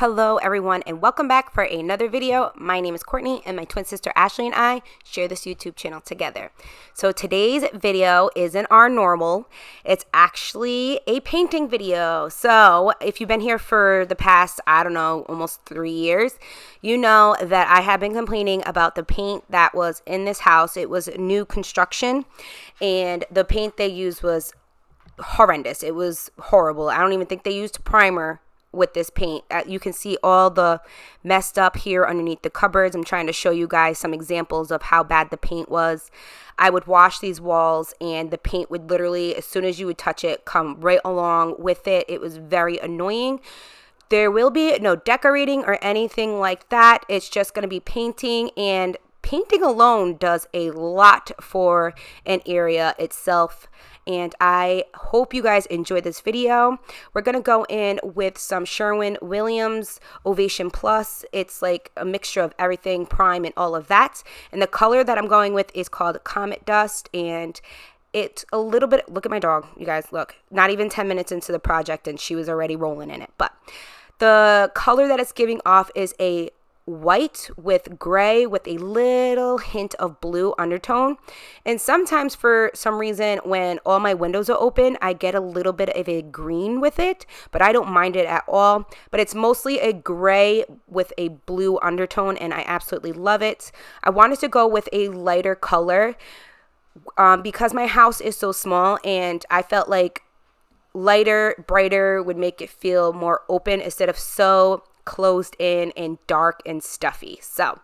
Hello everyone and welcome back for another video. My name is Courtney and my twin sister Ashley and I share this YouTube channel together. So today's video isn't our normal. It's actually a painting video. So if you've been here for the past, I don't know, almost 3 years, you know that I have been complaining about the paint that was in this house. It was new construction and the paint they used was horrendous. It was horrible. I don't even think they used primer with this paint. You can see all the messed up here underneath the cupboards. I'm trying to show you guys some examples of how bad the paint was. I would wash these walls and the paint would literally, as soon as you would touch it, come right along with it. It was very annoying. There will be no decorating or anything like that. It's just going to be painting, and painting alone does a lot for an area itself. And I hope you guys enjoy this video. We're going to go in with some Sherwin-Williams Ovation Plus. It's like a mixture of everything, prime and all of that. And the color that I'm going with is called Comet Dust. And it's a little bit, look at my dog, you guys, look. Not even 10 minutes into the project and she was already rolling in it. But the color that it's giving off is a white with gray with a little hint of blue undertone. And sometimes for some reason when all my windows are open, I get a little bit of a green with it, but I don't mind it at all. But it's mostly a gray with a blue undertone and I absolutely love it. I wanted to go with a lighter color because my house is so small and I felt like lighter, brighter would make it feel more open instead of so closed in and dark and stuffy. So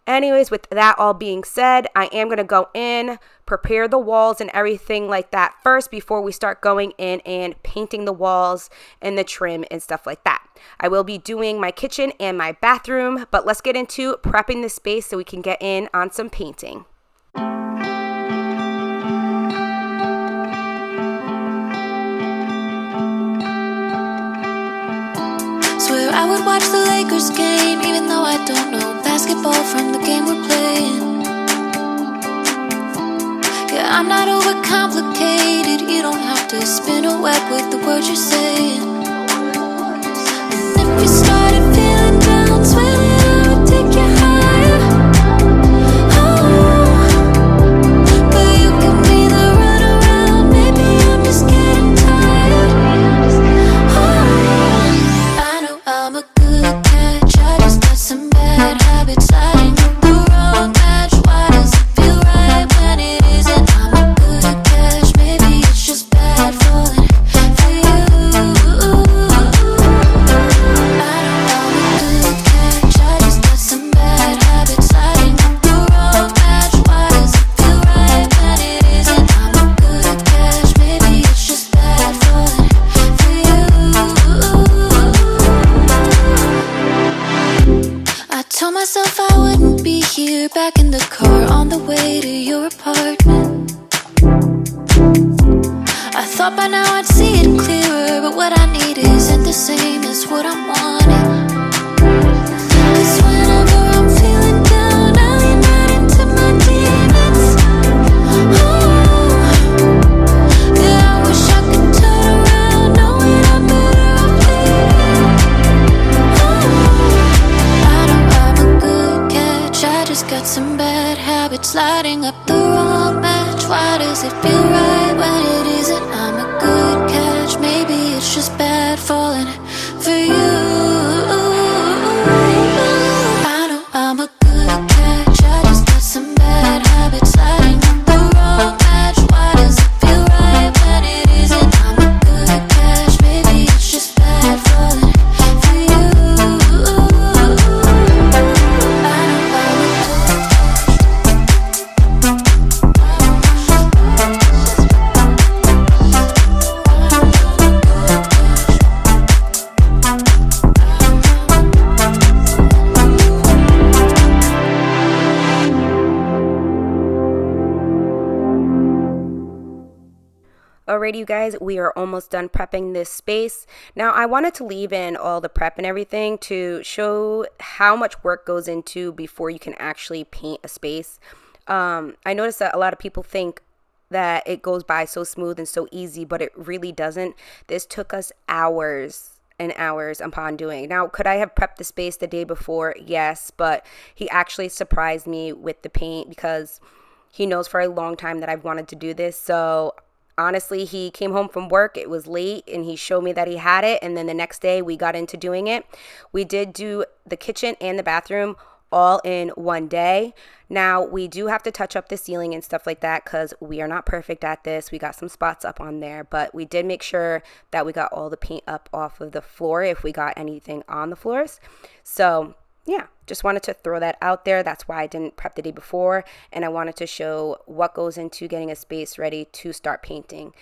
anyways, with that all being said, I am going to go in, prepare the walls and everything like that first before we start going in and painting the walls and the trim and stuff like that. I will be doing my kitchen and my bathroom, but let's get into prepping the space so we can get in on some painting. Swear I would watch the Lakers game, even though I don't know basketball from the game we're playing. Yeah, I'm not overcomplicated. You don't have to spin a web with the words you're saying. And if you started feeling down, swear that I would take you higher. Oh, but you can be the runaround. Maybe I'm just getting tired. I know I'm a good catch. I just got some bad habits. Sliding up the wrong match. Why does it feel right when it isn't? I'm a good catch. Maybe it's just bad falling for you. I know I'm a good catch. I just got some bad habits. Sliding up the wrong match. Why does it feel right when it isn't? I'm a good catch. Maybe it's just bad falling for you. I told myself I wouldn't be here, back in the car on the way to your apartment. I thought by now I'd see it clearer, but what I need isn't the same as what I'm wanting. 'Cause whenever I'm feeling down, I lean right into my demons. Oh, yeah, I wish I could turn around, knowing I'm better off leaving. I know I'm a good catch. I just got some bad habits, lighting up the wrong match. Why does it feel right when it isn't? I'm a good catch. Maybe it's just bad falling for you. I know I'm a good catch. I just got some bad habits, lighting up the wrong match. Why does it feel right when it isn't? I'm a good catch. Maybe it's just bad falling for you. I know I'm a Alrighty, you guys, we are almost done prepping this space. Now, I wanted to leave in all the prep and everything to show how much work goes into before you can actually paint a space. I noticed that a lot of people think that it goes by so smooth and so easy, but it really doesn't. This took us hours and hours upon doing. Now, could I have prepped the space the day before? Yes, but he actually surprised me with the paint because he knows for a long time that I've wanted to do this. So honestly, he came home from work, it was late, and he showed me that he had it, and then the next day we got into doing it. We did do the kitchen and the bathroom all in one day. Now, we do have to touch up the ceiling and stuff like that because we are not perfect at this. We got some spots up on there, but we did make sure that we got all the paint up off of the floor if we got anything on the floors. So yeah, just wanted to throw that out there. That's why I didn't prep the day before, and I wanted to show what goes into getting a space ready to start painting.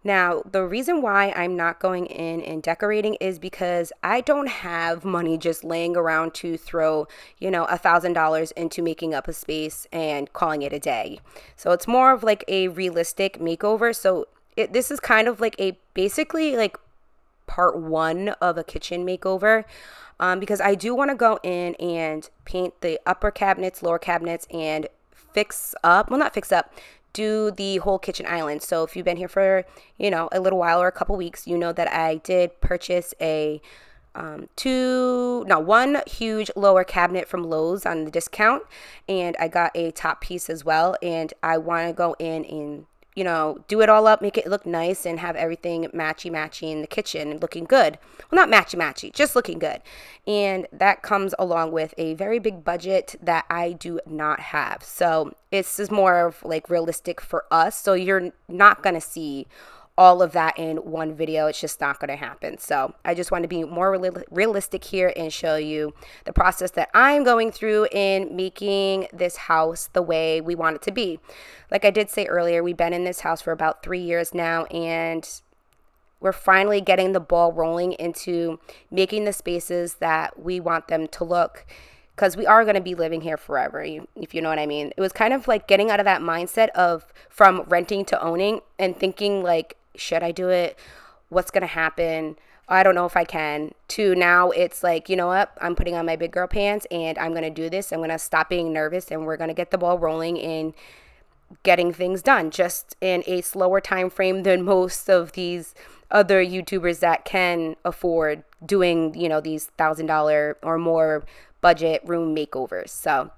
Now, the reason why I'm not going in and decorating is because I don't have money just laying around to throw, $1,000 into making up a space and calling it a day. So it's more of like a realistic makeover. So this is kind of like basically like part one of a kitchen makeover. Because I do want to go in and paint the upper cabinets, lower cabinets, and do the whole kitchen island. So if you've been here for, a little while or a couple weeks, you know that I did purchase one huge lower cabinet from Lowe's on the discount, and I got a top piece as well, and I want to go in and do it all up, make it look nice, and have everything matchy in the kitchen and looking good. Well, not matchy, just looking good. And that comes along with a very big budget that I do not have. So this is more of like realistic for us. So you're not going to see all of that in one video. It's just not going to happen. So I just want to be more realistic here and show you the process that I'm going through in making this house the way we want it to be. Like I did say earlier, we've been in this house for about 3 years now, and we're finally getting the ball rolling into making the spaces that we want them to look, because we are going to be living here forever, if you know what I mean. It was kind of like getting out of that mindset from renting to owning and thinking like, should I do it? What's going to happen? I don't know if I can. To now it's like, you know what? I'm putting on my big girl pants and I'm going to do this. I'm going to stop being nervous, and we're going to get the ball rolling in getting things done, just in a slower time frame than most of these other YouTubers that can afford doing, these $1,000 or more budget room makeovers. So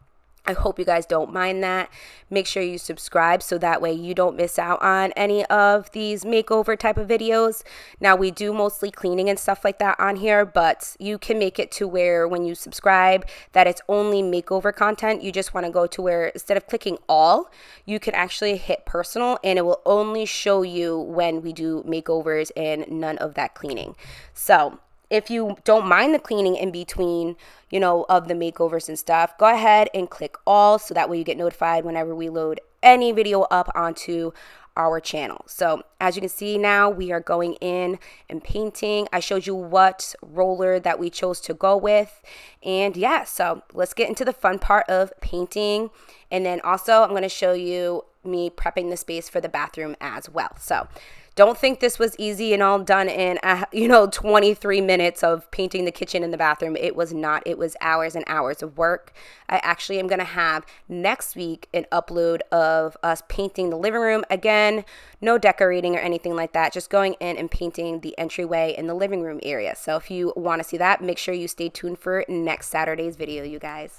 I hope you guys don't mind that. Make sure you subscribe so that way you don't miss out on any of these makeover type of videos. Now, we do mostly cleaning and stuff like that on here, but you can make it to where when you subscribe that it's only makeover content. You just want to go to where instead of clicking all, you can actually hit personal, and it will only show you when we do makeovers and none of that cleaning. So if you don't mind the cleaning in between, of the makeovers and stuff, go ahead and click all so that way you get notified whenever we load any video up onto our channel. So as you can see now, we are going in and painting. I showed you what roller that we chose to go with. And yeah, so let's get into the fun part of painting. And then also I'm going to show you me prepping the space for the bathroom as well. So don't think this was easy and all done in, 23 minutes of painting the kitchen and the bathroom. It was not. It was hours and hours of work. I actually am going to have next week an upload of us painting the living room. Again, no decorating or anything like that. Just going in and painting the entryway in the living room area. So if you want to see that, make sure you stay tuned for next Saturday's video, you guys.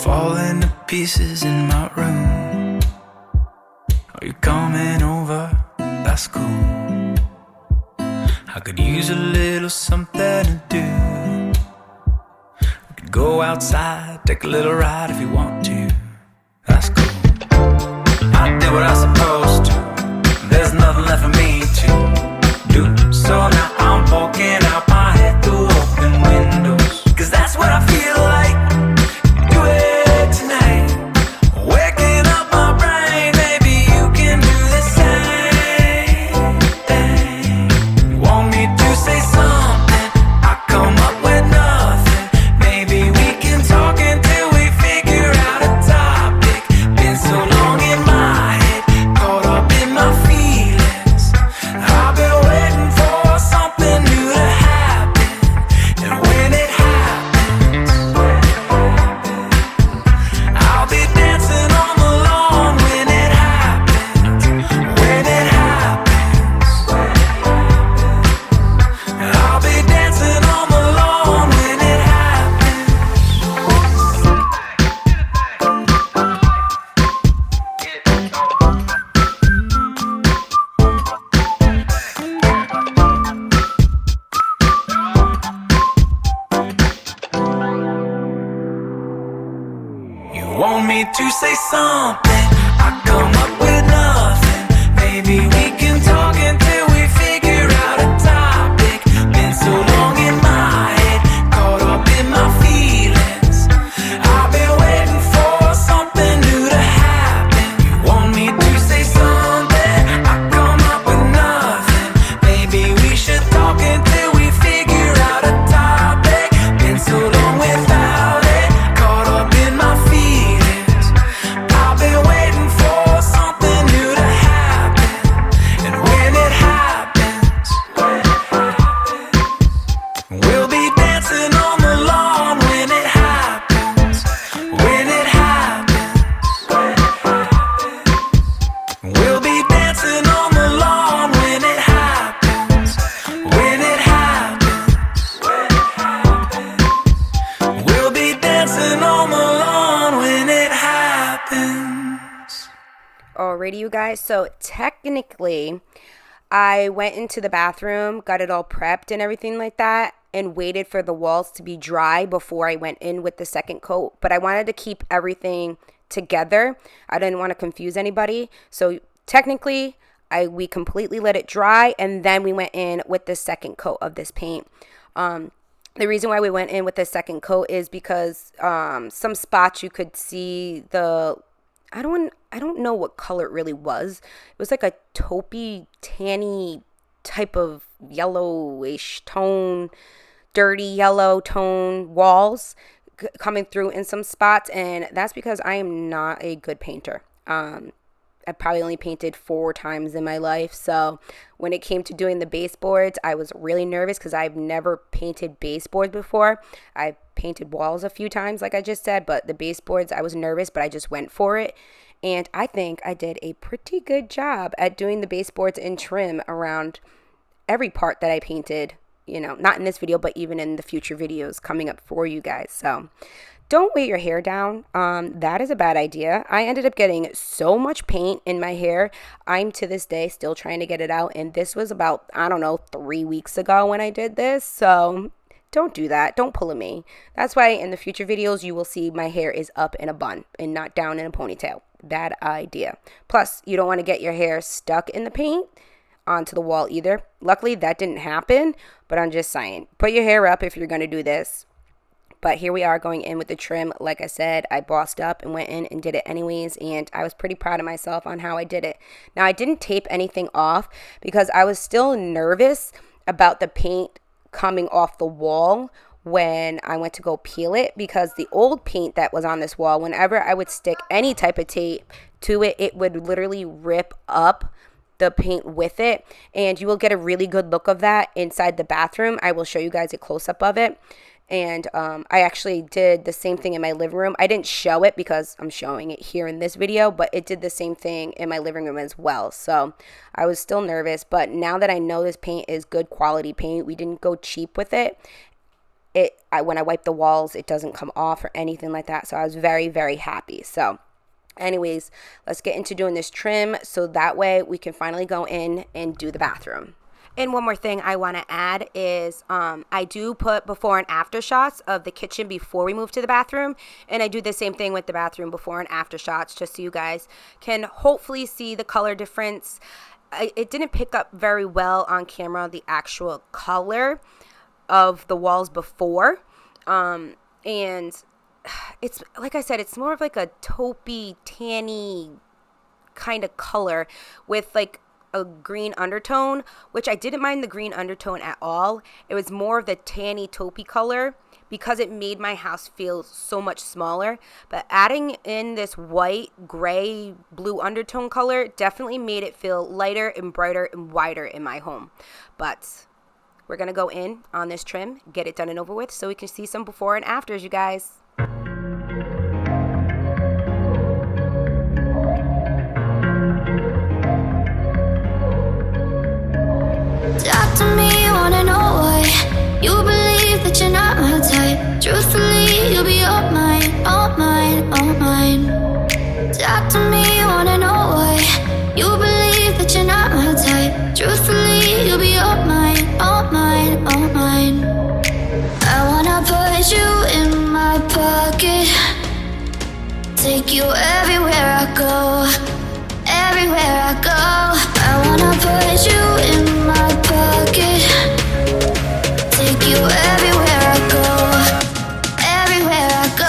Falling to pieces in my room. Are you coming over? That's cool. I could use a little something to do. We could go outside, take a little ride if you want to. That's cool. I did what I was supposed to. There's nothing left for me to do. So now I'm poking out my head through open windows, 'cause that's what I feel like. Do it tonight. Waking up my brain, maybe you can do the same thing. You want me to say something, I come up with nothing. Maybe we can talk until we figure out a topic. Been so long in my head, caught up in my feelings. I've been waiting for me to say something, I come up with nothing. Maybe we can talk until we figure out a topic. Been so long in my head, caught up in my feelings. I've been waiting for something new to happen. You want me to say something, I come up with nothing. Maybe we should talk until we figure out a topic. Been so long without it, caught up in my feelings. I've been waiting for something new to happen. And when it happens, we'll be dancing on the lawn. When it happens, when it happens, we'll be dancing on the lawn. When it happens, when it happens, we'll be dancing on the lawn. When it happens. Alrighty, you guys. So technically, I went into the bathroom, got it all prepped and everything like that, and waited for the walls to be dry before I went in with the second coat. But I wanted to keep everything together. I didn't want to confuse anybody. So technically, we completely let it dry, and then we went in with the second coat of this paint. The reason why we went in with the second coat is because some spots you could see I don't know what color it really was. It was like a taupey, tanny type of yellowish tone, dirty yellow tone walls coming through in some spots, and that's because I am not a good painter. I probably only painted 4 times in my life, so when it came to doing the baseboards, I was really nervous because I've never painted baseboards before. I painted walls a few times, like I just said, but the baseboards, I was nervous, but I just went for it. And I think I did a pretty good job at doing the baseboards and trim around every part that I painted, you know, not in this video, but even in the future videos coming up for you guys. So don't weight your hair down. That is a bad idea. I ended up getting so much paint in my hair. I'm to this day still trying to get it out. And this was about, I don't know, 3 weeks ago when I did this. So don't do that. Don't pull a me. That's why in the future videos, you will see my hair is up in a bun and not down in a ponytail. Bad idea. Plus, you don't want to get your hair stuck in the paint onto the wall either. Luckily, that didn't happen, but I'm just saying, put your hair up if you're going to do this. But here we are going in with the trim. Like I said, I bossed up and went in and did it anyways, and I was pretty proud of myself on how I did it. Now, I didn't tape anything off because I was still nervous about the paint coming off the wall when I went to go peel it, because the old paint that was on this wall, whenever I would stick any type of tape to it, it would literally rip up the paint with it, and you will get a really good look of that inside the bathroom. I will show you guys a close-up of it. And I actually did the same thing in my living room. I didn't show it because I'm showing it here in this video, but it did the same thing in my living room as well. So I was still nervous, but now that I know this paint is good quality paint, we didn't go cheap with it. When I wipe the walls, it doesn't come off or anything like that. So I was very, very happy. So anyways, let's get into doing this trim so that way we can finally go in and do the bathroom. And one more thing I want to add is I do put before and after shots of the kitchen before we move to the bathroom. And I do the same thing with the bathroom before and after shots, just so you guys can hopefully see the color difference. It didn't pick up very well on camera, the actual color of the walls before. And it's, like I said, it's more of like a taupey, tanny kind of color with like a green undertone, which I didn't mind the green undertone at all. It was more of the tanny taupey color because it made my house feel so much smaller. But adding in this white, gray, blue undertone color definitely made it feel lighter and brighter and wider in my home. But we're gonna go in on this trim, get it done and over with so we can see some before and afters, you guys. Talk to me, wanna know why you believe that you're not my type. Truthfully, you'll be all mine, all mine, all mine. Talk to me, wanna know why you believe that you're not my type. Truthfully, you'll be all mine, all mine, all mine. I wanna put you in my take you everywhere I go, everywhere I go.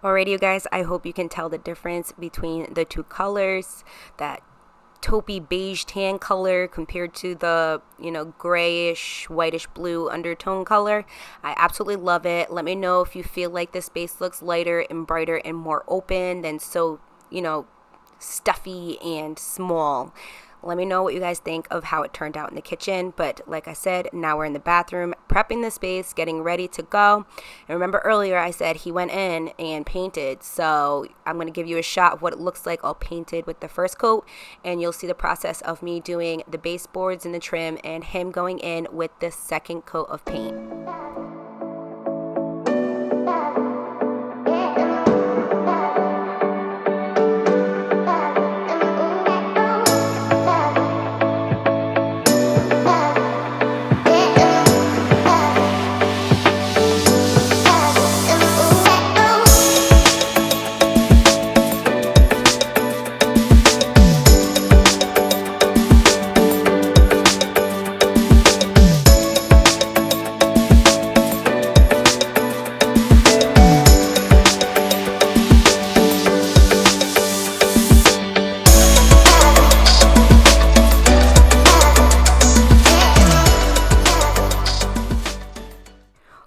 Alrighty, you guys, I hope you can tell the difference between the two colors, that taupey beige tan color compared to the, grayish, whitish blue undertone color. I absolutely love it. Let me know if you feel like this space looks lighter and brighter and more open than so, stuffy and small. Let me know what you guys think of how it turned out in the kitchen. But like I said, now we're in the bathroom, prepping the space, getting ready to go. And remember earlier I said he went in and painted. So I'm going to give you a shot of what it looks like all painted with the first coat. And you'll see the process of me doing the baseboards and the trim and him going in with the second coat of paint.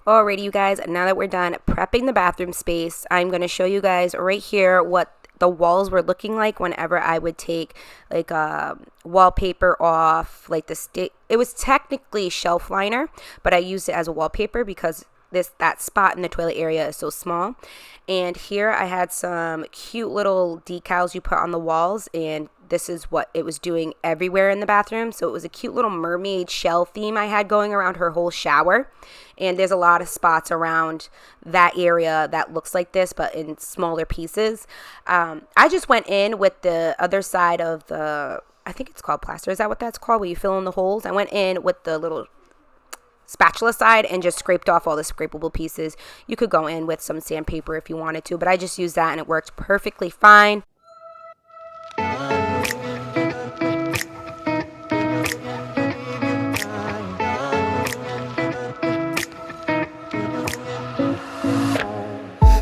Alrighty, you guys, now that we're done prepping the bathroom space, I'm going to show you guys right here what the walls were looking like whenever I would take like wallpaper off, like it was technically shelf liner, but I used it as a wallpaper because that spot in the toilet area is so small. And here I had some cute little decals you put on the walls, and this is what it was doing everywhere in the bathroom. So it was a cute little mermaid shell theme I had going around her whole shower. And there's a lot of spots around that area that looks like this, but in smaller pieces. I just went in with the other side of the, I think it's called plaster. Is that what that's called, where you fill in the holes? I went in with the little spatula side and just scraped off all the scrapable pieces. You could go in with some sandpaper if you wanted to, but I just used that and it worked perfectly fine.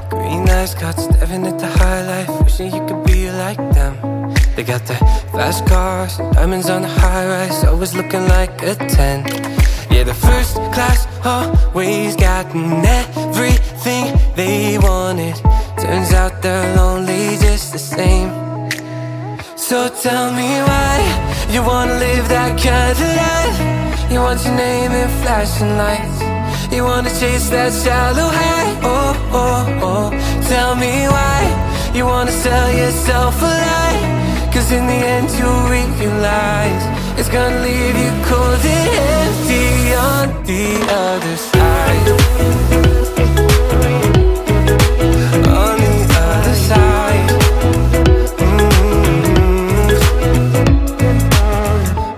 Green eyes caught staring at the high life, wishing you could be like them. They got the fast cars, diamonds on the high rise, always looking like a 10. Yeah, the first class always gotten everything they wanted. Turns out they're lonely just the same. So tell me why you wanna live that kind of life. You want your name in flashing lights. You wanna chase that shallow high. Oh, oh, oh. Tell me why you wanna sell yourself a lie. Cause in the end you'll realize it's gonna leave you cold and empty on the other side. On the other side.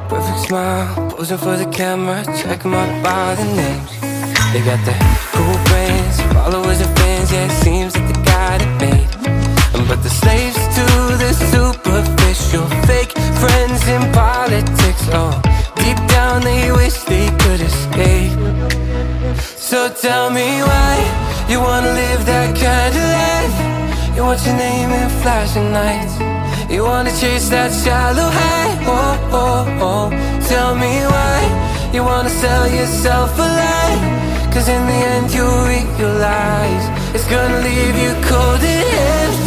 Perfect smile, posing for the camera, checking my body names. They got the cool brands, followers and fans, yeah, it seems that they got it made. But the slaves to the superficial, fake friends in politics, oh, deep down they wish they could escape. So tell me why you wanna live that kind of life. You want your name in flashing lights. You wanna chase that shallow high. Oh, oh, oh. Tell me why you wanna sell yourself a lie. Cause in the end you'll realize it's gonna leave you cold and empty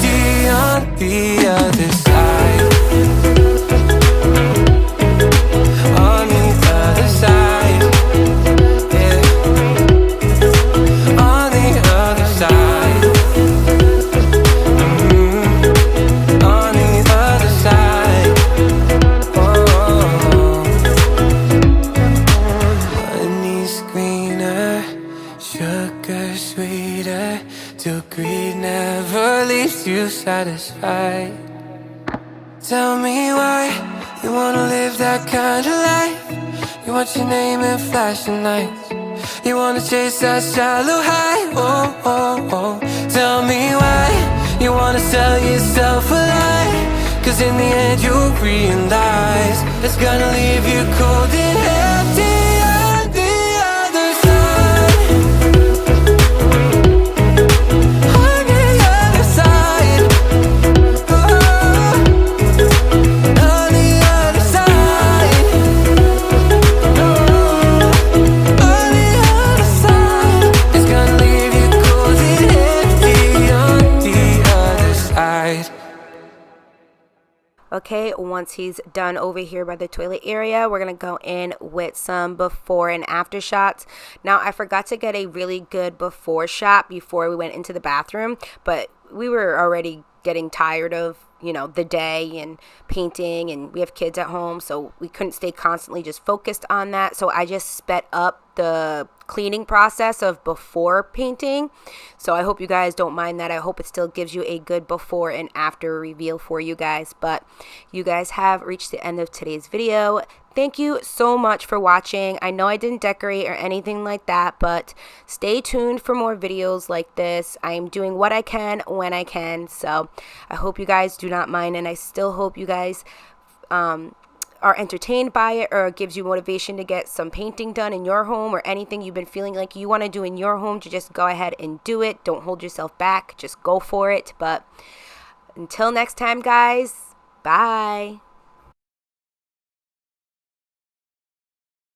leaves you satisfied. Tell me why you wanna live that kind of life. You want your name in flashing lights. You wanna chase that shallow high. Oh, oh, oh. Tell me why you wanna sell yourself a lie. 'Cause in the end you'll realize it's gonna leave you cold and empty on the other side. On the other side. Oh, on the other side. Oh, on the other side. It's gonna leave you cold and empty on the other side. Okay, once he's done over here by the toilet area, we're going to go in with some before and after shots. Now, I forgot to get a really good before shot before we went into the bathroom, but we were already getting tired of, you know, the day and painting, and we have kids at home, so we couldn't stay constantly just focused on that. So I just sped up the cleaning process of before painting. So I hope you guys don't mind that. I hope it still gives you a good before and after reveal for you guys. But you guys have reached the end of today's video. Thank you so much for watching. I know I didn't decorate or anything like that, but stay tuned for more videos like this. I am doing what I can when I can. So I hope you guys do not mind, and I still hope you guys are entertained by it, or it gives you motivation to get some painting done in your home, or anything you've been feeling like you want to do in your home, to just go ahead and do it. Don't hold yourself back, just go for it. But until next time, guys, bye.